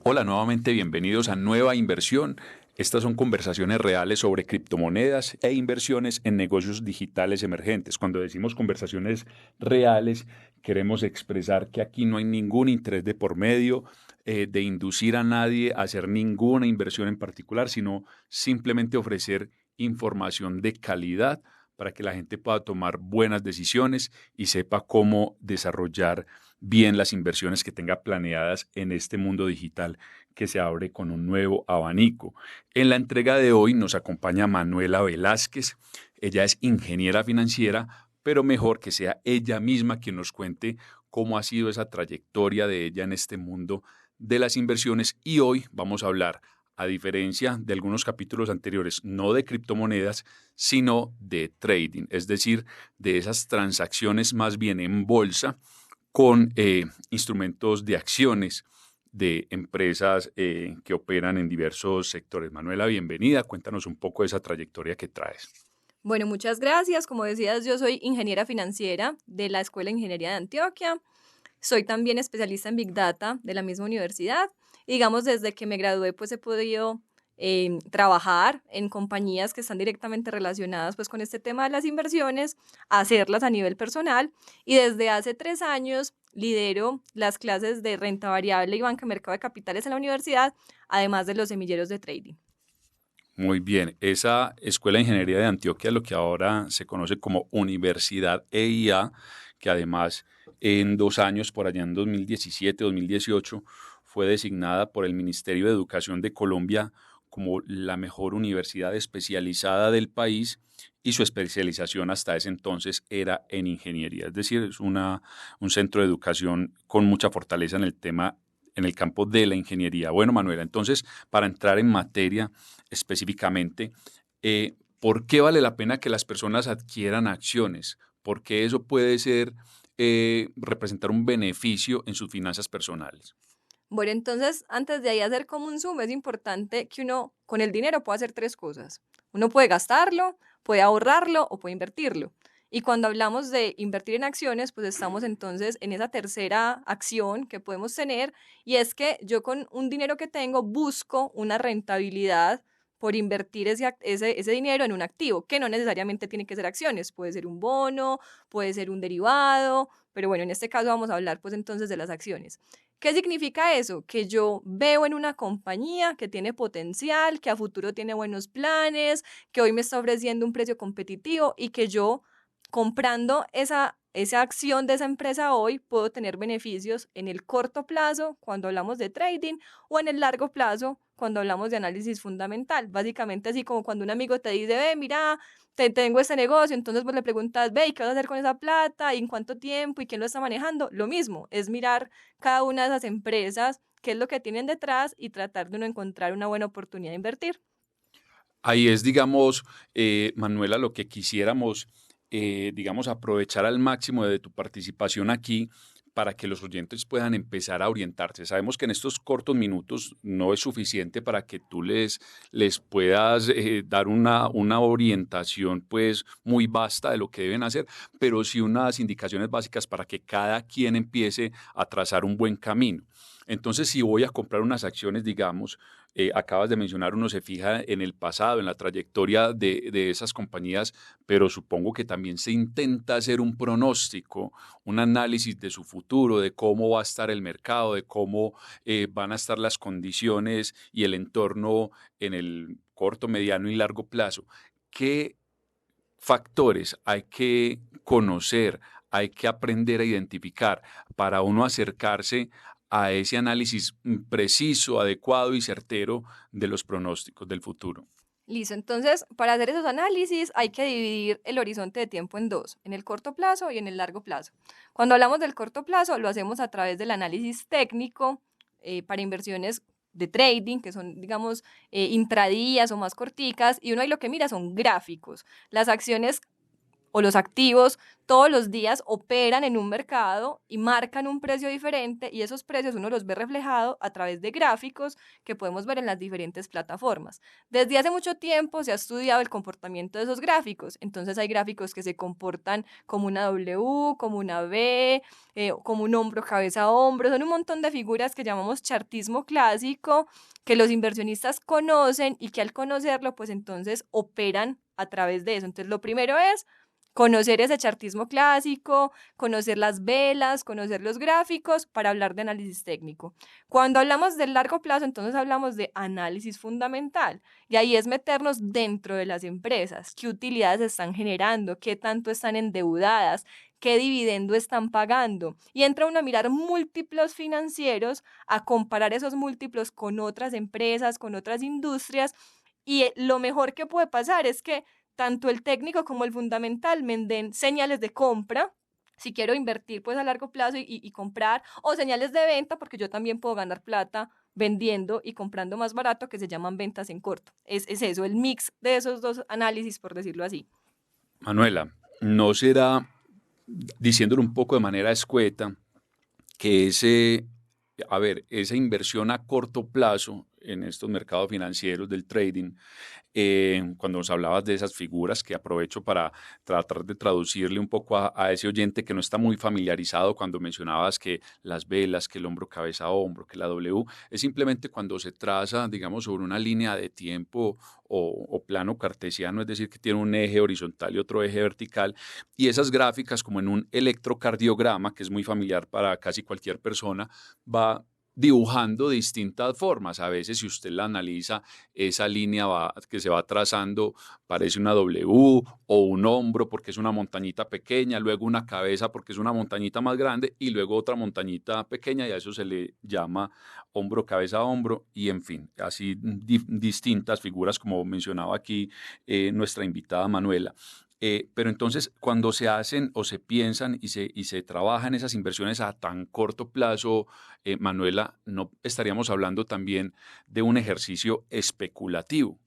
Hola, nuevamente bienvenidos a Nueva Inversión. Estas son conversaciones reales sobre criptomonedas e inversiones en negocios digitales emergentes. Cuando decimos conversaciones reales, queremos expresar que aquí no hay ningún interés de por medio de inducir a nadie a hacer ninguna inversión en particular, sino simplemente ofrecer información de calidad para que la gente pueda tomar buenas decisiones y sepa cómo desarrollar bien las inversiones que tenga planeadas en este mundo digital que se abre con un nuevo abanico. En la entrega de hoy nos acompaña Manuela Velázquez. Ella es ingeniera financiera, pero mejor que sea ella misma quien nos cuente cómo ha sido esa trayectoria de ella en este mundo de las inversiones. Y hoy vamos a hablar, a diferencia de algunos capítulos anteriores, no de criptomonedas, sino de trading, es decir, de esas transacciones más bien en bolsa con instrumentos de acciones de empresas que operan en diversos sectores. Manuela, bienvenida. Cuéntanos un poco de esa trayectoria que traes. Bueno, muchas gracias. Como decías, yo soy ingeniera financiera de la Escuela de Ingeniería de Antioquia. Soy también especialista en Big Data de la misma universidad. Y digamos, desde que me gradué, pues he podido trabajar en compañías que están directamente relacionadas pues con este tema de las inversiones, hacerlas a nivel personal. Y desde hace 3 años lidero las clases de renta variable y banca de mercado de capitales en la universidad, además de los semilleros de trading. Muy bien, esa Escuela de Ingeniería de Antioquia, lo que ahora se conoce como Universidad EIA, que además en 2 años, por allá en 2017, 2018, fue designada por el Ministerio de Educación de Colombia como la mejor universidad especializada del país y su especialización hasta ese entonces era en ingeniería, es decir, es un centro de educación con mucha fortaleza en el tema, en el campo de la ingeniería. Bueno, Manuela, entonces, para entrar en materia, específicamente, ¿por qué vale la pena que las personas adquieran acciones? ¿Por qué eso puede ser, representar un beneficio en sus finanzas personales? Bueno, entonces, antes de ahí hacer como un zoom, es importante que uno con el dinero pueda hacer tres cosas. Uno puede gastarlo, puede ahorrarlo o puede invertirlo. Y cuando hablamos de invertir en acciones, pues estamos entonces en esa tercera acción que podemos tener, y es que yo con un dinero que tengo busco una rentabilidad por invertir ese dinero en un activo, que no necesariamente tiene que ser acciones, puede ser un bono, puede ser un derivado, pero bueno, en este caso vamos a hablar pues entonces de las acciones. ¿Qué significa eso? Que yo veo en una compañía que tiene potencial, que a futuro tiene buenos planes, que hoy me está ofreciendo un precio competitivo y que yo comprando esa acción de esa empresa hoy puedo tener beneficios en el corto plazo cuando hablamos de trading o en el largo plazo cuando hablamos de análisis fundamental. Básicamente así como cuando un amigo te dice, ve, mira, tengo este negocio, entonces vos le preguntas, ve, ¿y qué vas a hacer con esa plata? ¿Y en cuánto tiempo? ¿Y quién lo está manejando? Lo mismo, es mirar cada una de esas empresas, qué es lo que tienen detrás y tratar de uno encontrar una buena oportunidad de invertir. Ahí es, digamos, Manuela, lo que quisiéramos, digamos, aprovechar al máximo de tu participación aquí para que los oyentes puedan empezar a orientarse. Sabemos que en estos cortos minutos no es suficiente para que tú les puedas dar una orientación pues muy vasta de lo que deben hacer, pero sí unas indicaciones básicas para que cada quien empiece a trazar un buen camino. Entonces, si voy a comprar unas acciones, digamos, acabas de mencionar, uno se fija en el pasado, en la trayectoria de esas compañías, pero supongo que también se intenta hacer un pronóstico, un análisis de su futuro, de cómo va a estar el mercado, de cómo van a estar las condiciones y el entorno en el corto, mediano y largo plazo. ¿Qué factores hay que conocer, hay que aprender a identificar para uno acercarse a ese análisis preciso, adecuado y certero de los pronósticos del futuro? Listo, entonces para hacer esos análisis hay que dividir el horizonte de tiempo en dos, en el corto plazo y en el largo plazo. Cuando hablamos del corto plazo lo hacemos a través del análisis técnico para inversiones de trading, que son, digamos, intradías o más corticas, y uno ahí lo que mira son gráficos. Las acciones o los activos todos los días operan en un mercado y marcan un precio diferente, y esos precios uno los ve reflejado a través de gráficos que podemos ver en las diferentes plataformas. Desde hace mucho tiempo se ha estudiado el comportamiento de esos gráficos. Entonces hay gráficos que se comportan como una W, como una V, como un hombro, cabeza, hombro. Son un montón de figuras que llamamos chartismo clásico, que los inversionistas conocen y que al conocerlo, pues entonces operan a través de eso. Entonces lo primero es conocer ese chartismo clásico, conocer las velas, conocer los gráficos para hablar de análisis técnico. Cuando hablamos del largo plazo, entonces hablamos de análisis fundamental, y ahí es meternos dentro de las empresas, qué utilidades están generando, qué tanto están endeudadas, qué dividendo están pagando, y entra uno a mirar múltiplos financieros, a comparar esos múltiplos con otras empresas, con otras industrias, y lo mejor que puede pasar es que tanto el técnico como el fundamental me den señales de compra, si quiero invertir pues a largo plazo y comprar, o señales de venta, porque yo también puedo ganar plata vendiendo y comprando más barato, que se llaman ventas en corto. Es eso, el mix de esos dos análisis, por decirlo así. Manuela, ¿no será, diciéndolo un poco de manera escueta, que esa inversión a corto plazo en estos mercados financieros del trading, cuando nos hablabas de esas figuras, que aprovecho para tratar de traducirle un poco a ese oyente que no está muy familiarizado, cuando mencionabas que las velas, que el hombro, cabeza, hombro, que la W, es simplemente cuando se traza, digamos, sobre una línea de tiempo o plano cartesiano, es decir, que tiene un eje horizontal y otro eje vertical, y esas gráficas, como en un electrocardiograma, que es muy familiar para casi cualquier persona, va dibujando distintas formas. A veces, si usted la analiza, esa línea que se va trazando parece una W o un hombro porque es una montañita pequeña, luego una cabeza porque es una montañita más grande y luego otra montañita pequeña, y a eso se le llama hombro, cabeza, hombro, y en fin, así distintas figuras como mencionaba aquí nuestra invitada Manuela. Pero entonces, cuando se hacen o se piensan y se trabajan esas inversiones a tan corto plazo, Manuela, ¿no estaríamos hablando también de un ejercicio especulativo?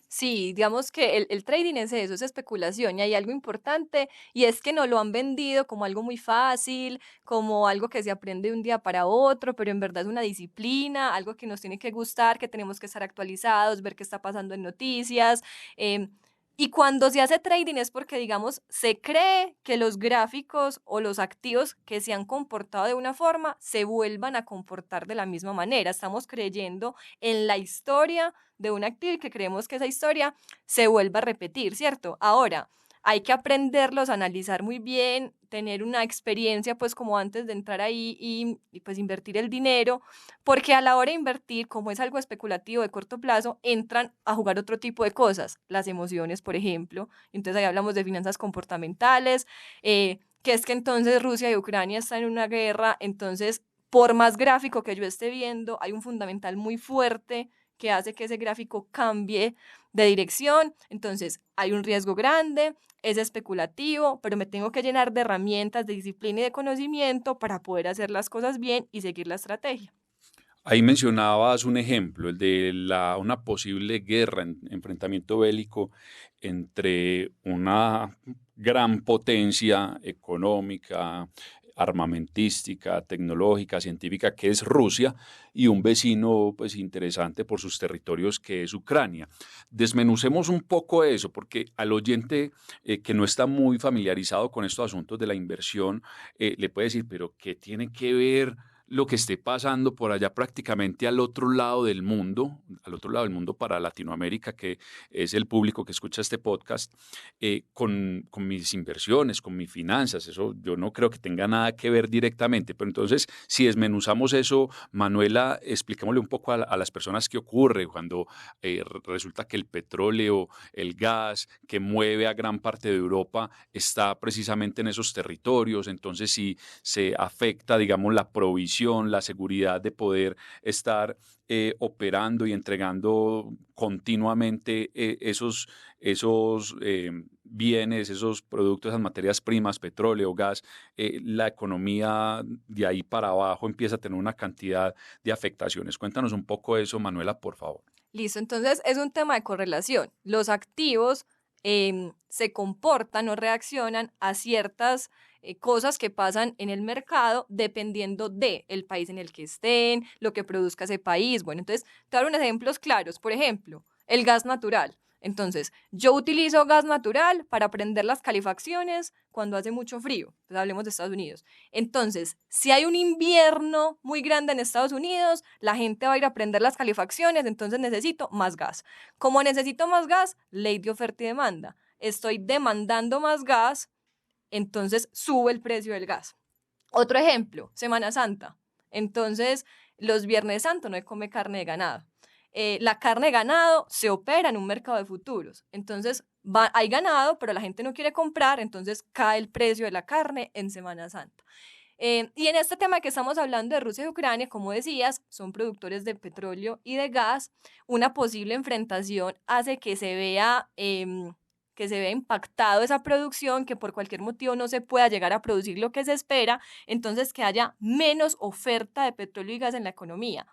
Sí, digamos que el trading es eso, es especulación, y hay algo importante, y es que nos lo han vendido como algo muy fácil, como algo que se aprende de un día para otro, pero en verdad es una disciplina, algo que nos tiene que gustar, que tenemos que estar actualizados, ver qué está pasando en noticias. em, y cuando se hace trading es porque, digamos, se cree que los gráficos o los activos que se han comportado de una forma se vuelvan a comportar de la misma manera. Estamos creyendo en la historia de un activo y que creemos que esa historia se vuelva a repetir, ¿cierto? Ahora, hay que aprenderlos, analizar muy bien, tener una experiencia, pues como antes de entrar ahí y pues invertir el dinero, porque a la hora de invertir, como es algo especulativo de corto plazo, entran a jugar otro tipo de cosas, las emociones, por ejemplo. Entonces ahí hablamos de finanzas comportamentales, que es que entonces Rusia y Ucrania están en una guerra, entonces por más gráfico que yo esté viendo, hay un fundamental muy fuerte que hace que ese gráfico cambie de dirección. Entonces hay un riesgo grande, es especulativo, pero me tengo que llenar de herramientas, de disciplina y de conocimiento para poder hacer las cosas bien y seguir la estrategia. Ahí mencionabas un ejemplo, el de una posible guerra, enfrentamiento bélico entre una gran potencia económica, armamentística, tecnológica, científica, que es Rusia, y un vecino pues interesante por sus territorios, que es Ucrania. Desmenucemos un poco eso, porque al oyente que no está muy familiarizado con estos asuntos de la inversión, le puede decir, pero ¿qué tiene que ver lo que esté pasando por allá prácticamente al otro lado del mundo para Latinoamérica, que es el público que escucha este podcast, con mis inversiones, con mis finanzas? Eso yo no creo que tenga nada que ver directamente, pero entonces, si desmenuzamos eso, Manuela, expliquémosle un poco a las personas qué ocurre cuando resulta que el petróleo, el gas que mueve a gran parte de Europa está precisamente en esos territorios. Entonces, si se afecta, digamos, la provisión, la seguridad de poder estar operando y entregando continuamente esos bienes, esos productos, esas materias primas, petróleo, gas, la economía de ahí para abajo empieza a tener una cantidad de afectaciones. Cuéntanos un poco eso, Manuela, por favor. Listo, entonces es un tema de correlación. Los activos se comportan o reaccionan a ciertas cosas que pasan en el mercado dependiendo del país en el que estén, lo que produzca ese país. Bueno, entonces te voy a dar unos ejemplos claros. Por ejemplo, el gas natural. Entonces, yo utilizo gas natural para prender las calefacciones cuando hace mucho frío. Pues hablemos de Estados Unidos. Entonces, si hay un invierno muy grande en Estados Unidos, la gente va a ir a prender las calefacciones, entonces necesito más gas. Como necesito más gas, ley de oferta y demanda. Estoy demandando más gas, entonces sube el precio del gas. Otro ejemplo, Semana Santa. Entonces, los Viernes Santo no se come carne de ganado. La carne de ganado se opera en un mercado de futuros. Entonces, hay ganado, pero la gente no quiere comprar, entonces cae el precio de la carne en Semana Santa. Y en este tema que estamos hablando de Rusia y Ucrania, como decías, son productores de petróleo y de gas. Una posible enfrentación hace que se vea impactado esa producción, que por cualquier motivo no se pueda llegar a producir lo que se espera, entonces que haya menos oferta de petróleo y gas en la economía.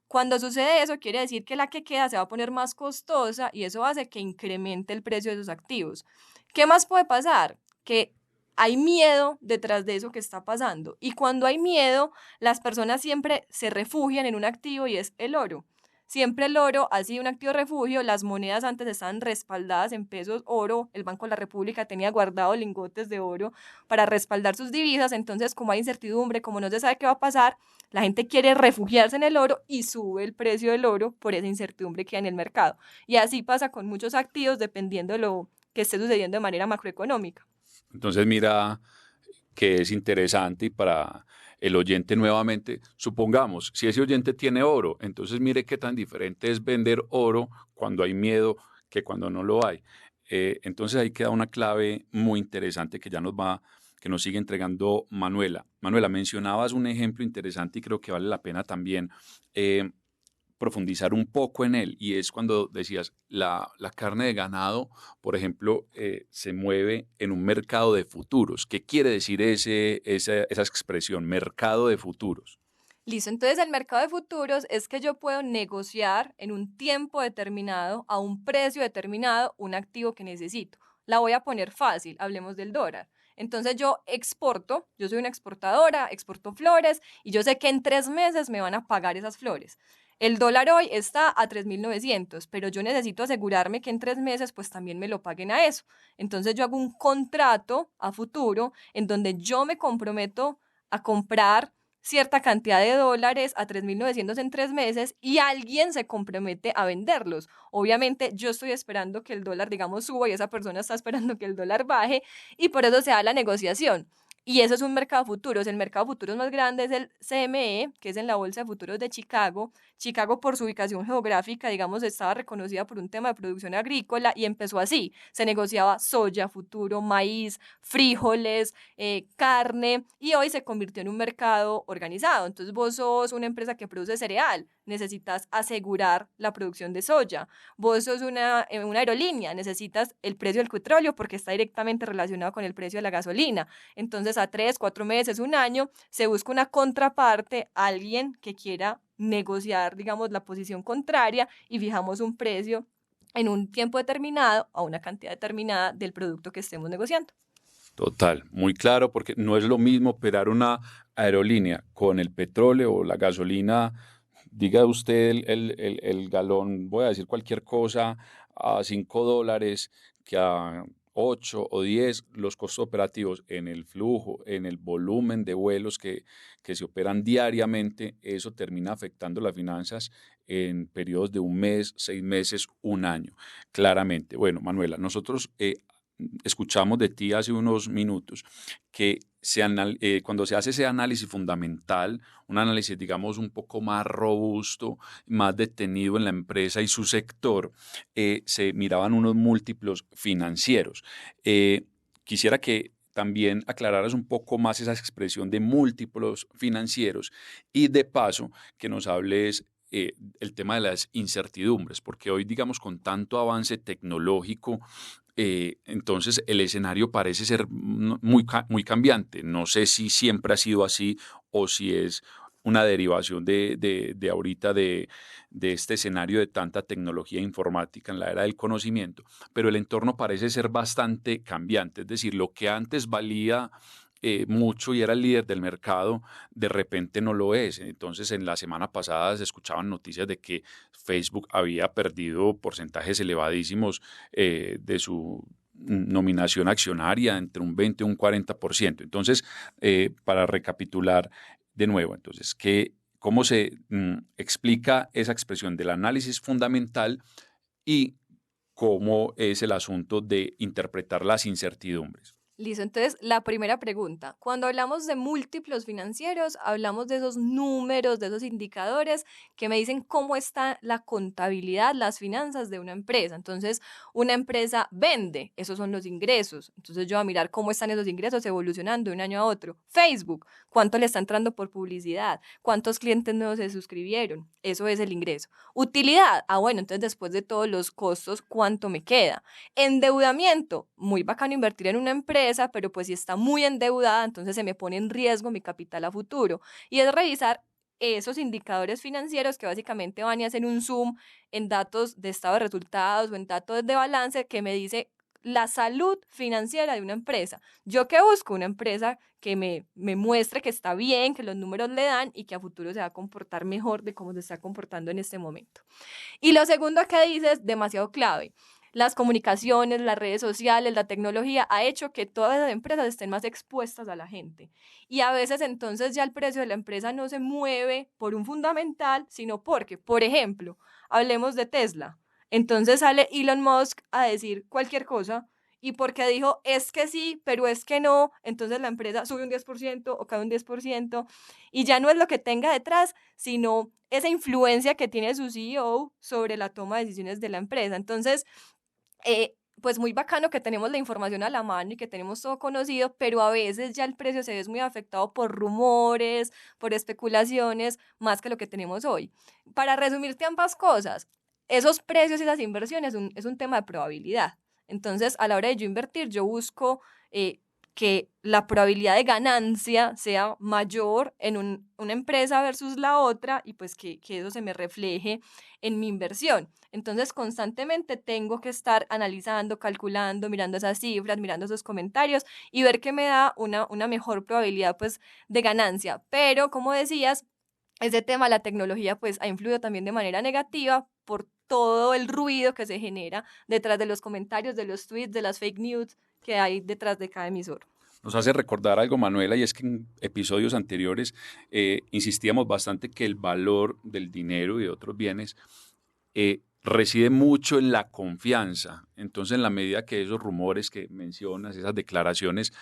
Cuando sucede eso, quiere decir que la que queda se va a poner más costosa y eso hace que incremente el precio de esos activos. ¿Qué más puede pasar? Que hay miedo detrás de eso que está pasando. Y cuando hay miedo, las personas siempre se refugian en un activo y es el oro. Siempre el oro ha sido un activo refugio. Las monedas antes estaban respaldadas en pesos, oro. El Banco de la República tenía guardado lingotes de oro para respaldar sus divisas. Entonces, como hay incertidumbre, como no se sabe qué va a pasar, la gente quiere refugiarse en el oro y sube el precio del oro por esa incertidumbre que hay en el mercado. Y así pasa con muchos activos dependiendo de lo que esté sucediendo de manera macroeconómica. Entonces, mira que es interesante y para el oyente nuevamente, supongamos, si ese oyente tiene oro, entonces mire qué tan diferente es vender oro cuando hay miedo que cuando no lo hay. Entonces ahí queda una clave muy interesante que nos sigue entregando Manuela. Manuela, mencionabas un ejemplo interesante y creo que vale la pena también eh, profundizar un poco en él, y es cuando decías, la carne de ganado, por ejemplo, se mueve en un mercado de futuros. ¿Qué quiere decir esa expresión, mercado de futuros? Listo, entonces el mercado de futuros es que yo puedo negociar en un tiempo determinado, a un precio determinado, un activo que necesito. La voy a poner fácil, hablemos del dólar. Entonces yo exporto, yo soy una exportadora, exporto flores y yo sé que en 3 meses me van a pagar esas flores. El dólar hoy está a 3.900, pero yo necesito asegurarme que en 3 meses pues también me lo paguen a eso. Entonces yo hago un contrato a futuro en donde yo me comprometo a comprar cierta cantidad de dólares a 3.900 en 3 meses y alguien se compromete a venderlos. Obviamente yo estoy esperando que el dólar, digamos, suba y esa persona está esperando que el dólar baje y por eso se da la negociación. Y eso es un mercado de futuros. El mercado de futuros más grande es el CME, que es en la Bolsa de Futuros de Chicago. Chicago, por su ubicación geográfica, digamos, estaba reconocida por un tema de producción agrícola y empezó así. Se negociaba soya, futuro, maíz, frijoles, carne, y hoy se convirtió en un mercado organizado. Entonces vos sos una empresa que produce cereal, necesitas asegurar la producción de soya. Vos sos una aerolínea, necesitas el precio del petróleo porque está directamente relacionado con el precio de la gasolina. Entonces a 3, 4 meses, un año, se busca una contraparte, alguien que quiera negociar, digamos, la posición contraria y fijamos un precio en un tiempo determinado a una cantidad determinada del producto que estemos negociando. Total, muy claro, porque no es lo mismo operar una aerolínea con el petróleo o la gasolina, diga usted el galón, voy a decir cualquier cosa, a $5, que a 8 o 10 los costos operativos en el flujo, en el volumen de vuelos que se operan diariamente. Eso termina afectando las finanzas en periodos de un mes, 6 meses, un año, claramente. Bueno, Manuela, nosotros escuchamos de ti hace unos minutos que cuando se hace ese análisis fundamental, un análisis, digamos, un poco más robusto, más detenido en la empresa y su sector, se miraban unos múltiplos financieros. Quisiera que también aclararas un poco más esa expresión de múltiplos financieros y de paso que nos hables el tema de las incertidumbres, porque hoy, digamos, con tanto avance tecnológico, entonces el escenario parece ser muy cambiante. No sé si siempre ha sido así o si es una derivación de ahorita de este escenario de tanta tecnología informática en la era del conocimiento, pero el entorno parece ser bastante cambiante, es decir, lo que antes valía mucho y era el líder del mercado, de repente no lo es. Entonces, en la semana pasada se escuchaban noticias de que Facebook había perdido porcentajes elevadísimos de su nominación accionaria, entre un 20 y un 40%. Entonces, para recapitular de nuevo, entonces, ¿cómo se explica esa expresión del análisis fundamental y cómo es el asunto de interpretar las incertidumbres? Listo, entonces la primera pregunta, cuando hablamos de múltiplos financieros, hablamos de esos números, de esos indicadores que me dicen cómo está la contabilidad, las finanzas de una empresa. Entonces, una empresa vende, esos son los ingresos. Entonces, yo voy a mirar cómo están esos ingresos evolucionando de un año a otro. Facebook, cuánto le está entrando por publicidad, cuántos clientes nuevos se suscribieron, eso es el ingreso. Utilidad, bueno, entonces después de todos los costos, ¿cuánto me queda? Endeudamiento, muy bacano invertir en una empresa, pero pues si está muy endeudada, entonces se me pone en riesgo mi capital a futuro. Y es revisar esos indicadores financieros que básicamente van a hacer un zoom en datos de estado de resultados o en datos de balance que me dice la salud financiera de una empresa. ¿Yo qué busco? Una empresa que me muestre que está bien, que los números le dan y que a futuro se va a comportar mejor de cómo se está comportando en este momento. Y lo segundo que dices, demasiado clave. Las comunicaciones, las redes sociales, la tecnología ha hecho que todas las empresas estén más expuestas a la gente. Y a veces entonces ya el precio de la empresa no se mueve por un fundamental, sino porque, por ejemplo, hablemos de Tesla. Entonces sale Elon Musk a decir cualquier cosa y porque dijo es que sí, pero es que no, entonces la empresa sube un 10% o cae un 10% y ya no es lo que tenga detrás, sino esa influencia que tiene su CEO sobre la toma de decisiones de la empresa. Entonces, pues muy bacano que tenemos la información a la mano y que tenemos todo conocido, pero a veces ya el precio se ve muy afectado por rumores, por especulaciones, más que lo que tenemos hoy. Para resumirte ambas cosas, esos precios y esas inversiones es un tema de probabilidad. Entonces, a la hora de yo invertir, yo busco que la probabilidad de ganancia sea mayor en una empresa versus la otra y pues que eso se me refleje en mi inversión. Entonces, constantemente tengo que estar analizando, calculando, mirando esas cifras, mirando esos comentarios y ver qué me da una mejor probabilidad pues de ganancia. Pero, como decías, ese tema, la tecnología, pues ha influido también de manera negativa por todo el ruido que se genera detrás de los comentarios, de los tweets, de las fake news que hay detrás de cada emisor. Nos hace recordar algo, Manuela, y es que en episodios anteriores insistíamos bastante que el valor del dinero y de otros bienes reside mucho en la confianza. Entonces, en la medida que esos rumores que mencionas, esas declaraciones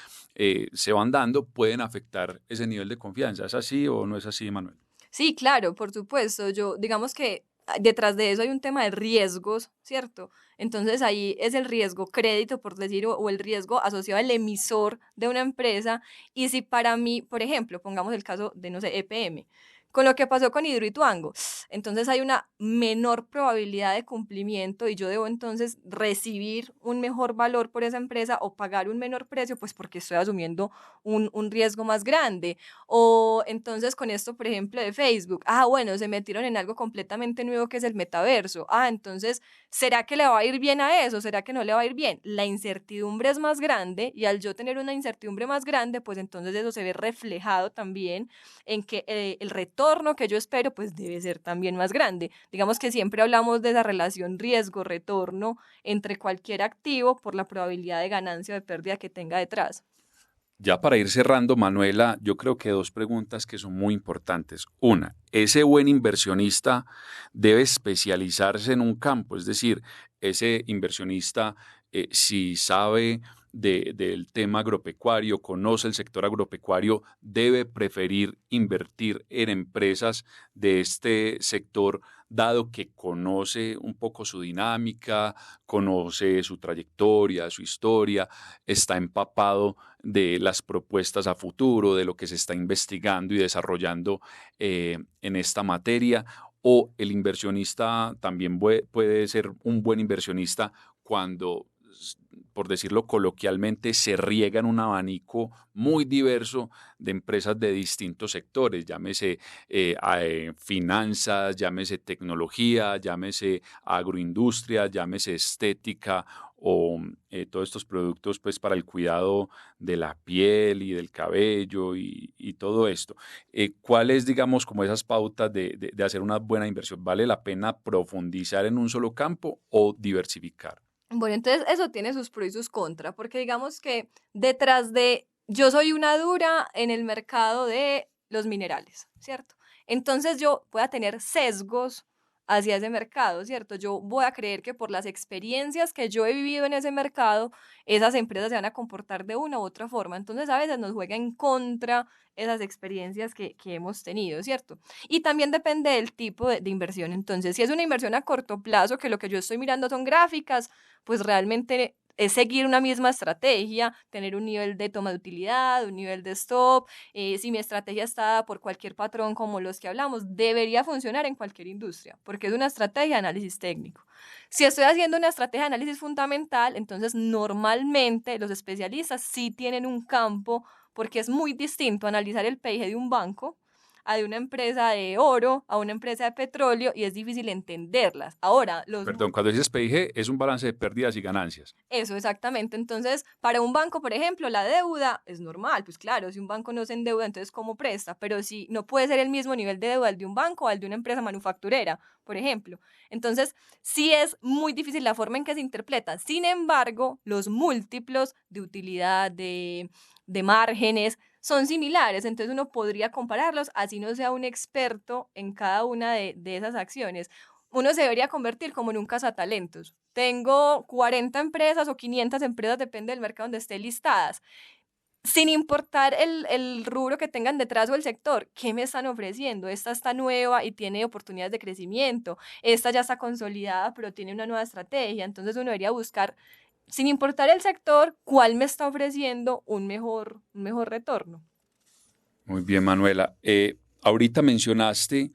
se van dando, pueden afectar ese nivel de confianza. ¿Es así o no es así, Manuel? Sí, claro, por supuesto. Yo, digamos que detrás de eso hay un tema de riesgos, ¿cierto? Entonces ahí es el riesgo crédito, por decir, o el riesgo asociado al emisor de una empresa. Y si para mí, por ejemplo, pongamos el caso de, no sé, EPM, con lo que pasó con Hidroituango, entonces hay una menor probabilidad de cumplimiento y yo debo entonces recibir un mejor valor por esa empresa o pagar un menor precio, pues porque estoy asumiendo un riesgo más grande. O entonces con esto, por ejemplo, de Facebook, bueno, se metieron en algo completamente nuevo que es el metaverso. Entonces, ¿será que le va a ir bien a eso? ¿Será que no le va a ir bien? La incertidumbre es más grande y al yo tener una incertidumbre más grande, pues entonces eso se ve reflejado también en que el retorno que yo espero, pues debe ser también más grande. Digamos que siempre hablamos de esa relación riesgo-retorno entre cualquier activo por la probabilidad de ganancia o de pérdida que tenga detrás. Ya para ir cerrando, Manuela, yo creo que dos preguntas que son muy importantes. Una, ese buen inversionista debe especializarse en un campo, es decir, ese inversionista, si sabe del tema agropecuario, conoce el sector agropecuario, debe preferir invertir en empresas de este sector, dado que conoce un poco su dinámica, conoce su trayectoria, su historia, está empapado de las propuestas a futuro, de lo que se está investigando y desarrollando en esta materia, o el inversionista también puede ser un buen inversionista cuando por decirlo coloquialmente, se riega en un abanico muy diverso de empresas de distintos sectores, llámese finanzas, llámese tecnología, llámese agroindustria, llámese estética o todos estos productos pues para el cuidado de la piel y del cabello y todo esto. ¿Cuáles, digamos, como esas pautas de hacer una buena inversión? ¿Vale la pena profundizar en un solo campo o diversificar? Bueno, entonces eso tiene sus pros y sus contras, porque digamos que detrás de, yo soy una dura en el mercado de los minerales, ¿cierto? Entonces yo voy a tener sesgos hacia ese mercado, ¿cierto? Yo voy a creer que por las experiencias que yo he vivido en ese mercado, esas empresas se van a comportar de una u otra forma. Entonces a veces nos juega en contra esas experiencias que hemos tenido, ¿cierto? Y también depende del tipo de inversión. Entonces, si es una inversión a corto plazo, que lo que yo estoy mirando son gráficas, pues realmente es seguir una misma estrategia, tener un nivel de toma de utilidad, un nivel de stop. Si mi estrategia está dada por cualquier patrón como los que hablamos, debería funcionar en cualquier industria, porque es una estrategia de análisis técnico. Si estoy haciendo una estrategia de análisis fundamental, entonces normalmente los especialistas sí tienen un campo, porque es muy distinto analizar el PIG de un banco a de una empresa de oro, a una empresa de petróleo, y es difícil entenderlas. Ahora, Perdón, cuando dices PIG es un balance de pérdidas y ganancias. eso, exactamente. Entonces, para un banco, por ejemplo, la deuda es normal. Pues claro, si un banco no se endeuda, entonces ¿cómo presta? Pero si no puede ser el mismo nivel de deuda el de un banco o el de una empresa manufacturera, por ejemplo. Entonces, sí es muy difícil la forma en que se interpreta. Sin embargo, los múltiplos de utilidad, de márgenes, son similares. Entonces, uno podría compararlos, así no sea un experto en cada una de esas acciones. Uno se debería convertir como en un cazatalentos. Tengo 40 empresas o 500 empresas, depende del mercado donde esté listadas. Sin importar el rubro que tengan detrás o el sector, ¿qué me están ofreciendo? Esta está nueva y tiene oportunidades de crecimiento. Esta ya está consolidada, pero tiene una nueva estrategia. Entonces uno debería buscar, sin importar el sector, cuál me está ofreciendo un mejor retorno. Muy bien, Manuela. Ahorita mencionaste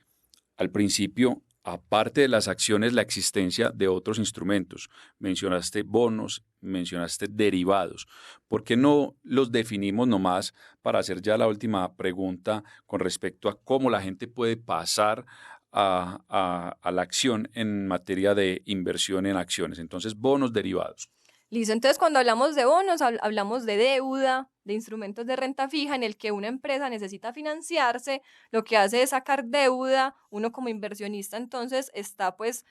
al principio, aparte de las acciones, la existencia de otros instrumentos. Mencionaste bonos, mencionaste derivados. ¿Por qué no los definimos nomás para hacer ya la última pregunta con respecto a cómo la gente puede pasar a la acción en materia de inversión en acciones? Entonces, bonos derivados. Listo, entonces cuando hablamos de bonos, hablamos de deuda, de instrumentos de renta fija en el que una empresa necesita financiarse, lo que hace es sacar deuda, uno como inversionista entonces está pues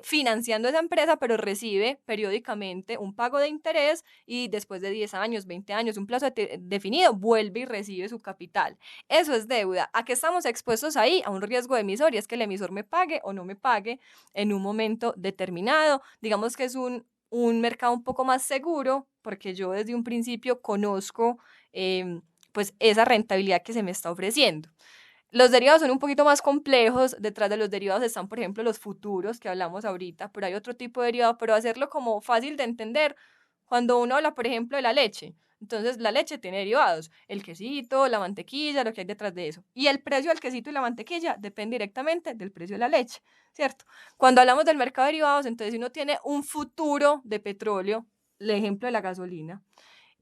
financiando esa empresa, pero recibe periódicamente un pago de interés y después de 10 años, 20 años, un plazo definido, vuelve y recibe su capital. Eso es deuda. ¿A qué estamos expuestos ahí? A un riesgo de emisor, y es que el emisor me pague o no me pague en un momento determinado. Digamos que es un mercado un poco más seguro, porque yo desde un principio conozco pues esa rentabilidad que se me está ofreciendo. Los derivados son un poquito más complejos. Detrás de los derivados están, por ejemplo, los futuros que hablamos ahorita, pero hay otro tipo de derivado, pero hacerlo como fácil de entender. Cuando uno habla, por ejemplo, de la leche, entonces la leche tiene derivados, el quesito, la mantequilla, lo que hay detrás de eso. Y el precio del quesito y la mantequilla depende directamente del precio de la leche, ¿cierto? Cuando hablamos del mercado de derivados, entonces si uno tiene un futuro de petróleo, el ejemplo de la gasolina,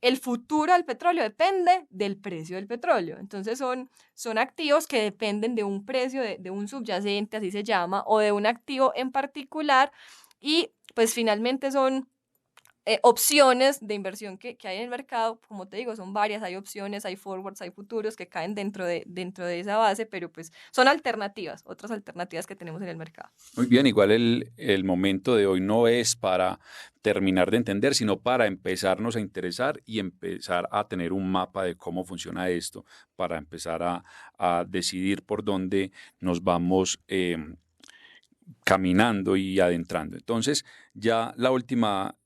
el futuro del petróleo depende del precio del petróleo. Entonces son activos que dependen de un precio, de un subyacente, así se llama, o de un activo en particular. Y pues finalmente son opciones de inversión que hay en el mercado. Como te digo, son varias, hay opciones, hay forwards, hay futuros que caen dentro de esa base, pero pues son alternativas, otras alternativas que tenemos en el mercado. Muy bien, igual el momento de hoy no es para terminar de entender, sino para empezarnos a interesar y empezar a tener un mapa de cómo funciona esto, para empezar a decidir por dónde nos vamos caminando y adentrando. Entonces, ya la última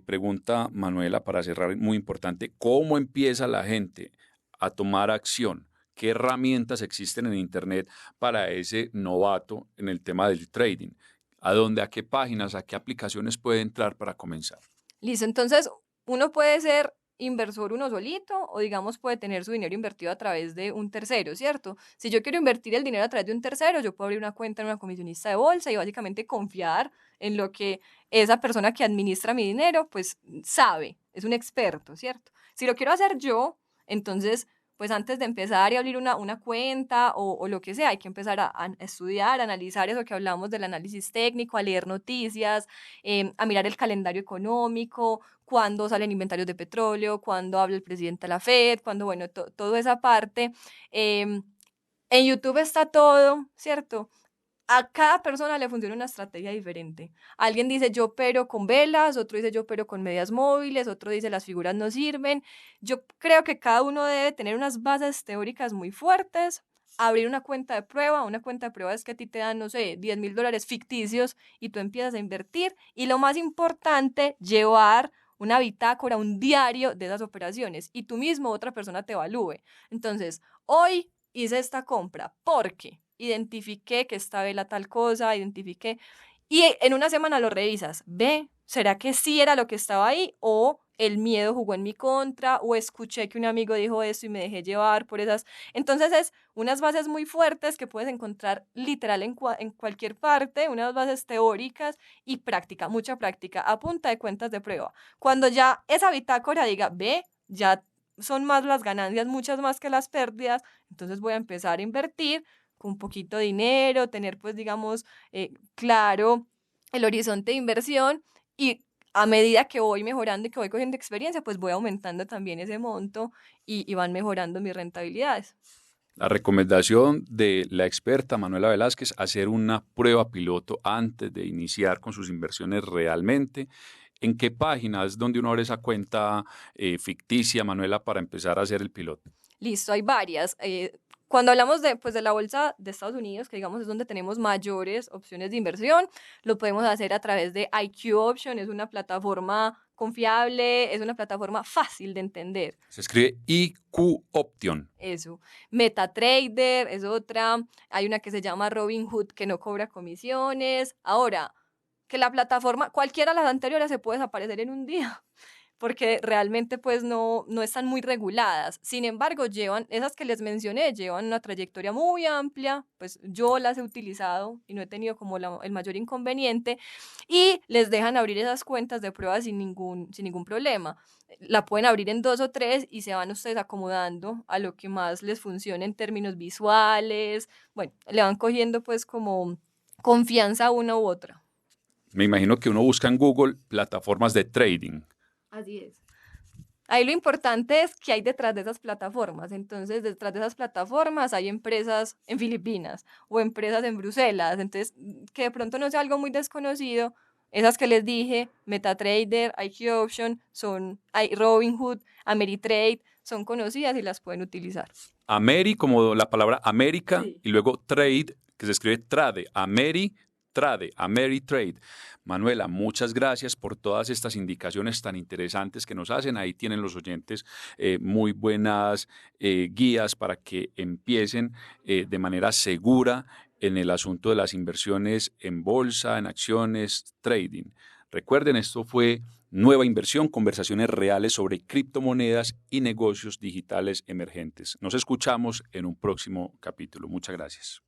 pregunta, Manuela, para cerrar, muy importante, ¿cómo empieza la gente a tomar acción? ¿Qué herramientas existen en Internet para ese novato en el tema del trading? ¿A dónde, a qué páginas, a qué aplicaciones puede entrar para comenzar? Listo, entonces uno puede ser inversor uno solito o digamos puede tener su dinero invertido a través de un tercero, ¿cierto? Si yo quiero invertir el dinero a través de un tercero, yo puedo abrir una cuenta en una comisionista de bolsa y básicamente confiar en lo que esa persona que administra mi dinero pues sabe. es un experto, ¿cierto? Si lo quiero hacer yo, entonces, pues antes de empezar y abrir una cuenta o lo que sea, hay que empezar a estudiar, a analizar eso que hablamos del análisis técnico, a leer noticias, a mirar el calendario económico, cuándo salen inventarios de petróleo, cuándo habla el presidente de la Fed, cuándo, bueno, toda esa parte. em, en YouTube está todo, ¿cierto? A cada persona le funciona una estrategia diferente. Alguien dice yo opero con velas, otro dice yo opero con medias móviles, otro dice las figuras no sirven. Yo creo que cada uno debe tener unas bases teóricas muy fuertes, abrir una cuenta de prueba. Una cuenta de prueba es que a ti te dan, no sé, $10,000 ficticios y tú empiezas a invertir. Y lo más importante, llevar una bitácora, un diario de esas operaciones y tú mismo, otra persona te evalúe. Entonces, hoy hice esta compra porque identifiqué que esta vela tal cosa, identifiqué, y en una semana lo revisas, ve, ¿será que sí era lo que estaba ahí o el miedo jugó en mi contra o escuché que un amigo dijo esto y me dejé llevar por esas? Entonces es unas bases muy fuertes que puedes encontrar literal en cualquier parte, unas bases teóricas y práctica, mucha práctica, a punta de cuentas de prueba. Cuando ya esa bitácora diga, ve, ya son más las ganancias, muchas más que las pérdidas, entonces voy a empezar a invertir con poquito dinero, tener pues digamos claro el horizonte de inversión y a medida que voy mejorando y que voy cogiendo experiencia, pues voy aumentando también ese monto y van mejorando mis rentabilidades. La recomendación de la experta Manuela Velázquez, hacer una prueba piloto antes de iniciar con sus inversiones realmente. ¿En qué página es donde uno abre esa cuenta ficticia, Manuela, para empezar a hacer el piloto? Listo, hay varias. Cuando hablamos de, pues, de la bolsa de Estados Unidos, que digamos es donde tenemos mayores opciones de inversión, lo podemos hacer a través de IQ Option, es una plataforma confiable, es una plataforma fácil de entender. Se escribe IQ Option. Eso. MetaTrader es otra. Hay una que se llama Robinhood que no cobra comisiones. Ahora, que la plataforma, cualquiera de las anteriores se puede desaparecer en un día, porque realmente pues no están muy reguladas. Sin embargo, esas que les mencioné, llevan una trayectoria muy amplia, pues yo las he utilizado y no he tenido como el mayor inconveniente y les dejan abrir esas cuentas de prueba sin ningún problema. La pueden abrir en 2 o 3 y se van ustedes acomodando a lo que más les funcione en términos visuales. Bueno, le van cogiendo pues como confianza a una u otra. Me imagino que uno busca en Google plataformas de trading. Así es. Ahí lo importante es que hay detrás de esas plataformas. Entonces, detrás de esas plataformas hay empresas en Filipinas o empresas en Bruselas. Entonces, que de pronto no sea algo muy desconocido. Esas que les dije, MetaTrader, IQ Option, hay Robinhood, Ameritrade, son conocidas y las pueden utilizar. Ameri, como la palabra América, Sí. y luego trade, que se escribe trade. Trade, Ameritrade. Manuela, muchas gracias por todas estas indicaciones tan interesantes que nos hacen. Ahí tienen los oyentes muy buenas guías para que empiecen de manera segura en el asunto de las inversiones en bolsa, en acciones, trading. Recuerden, esto fue Nueva Inversión, conversaciones reales sobre criptomonedas y negocios digitales emergentes. Nos escuchamos en un próximo capítulo. Muchas gracias.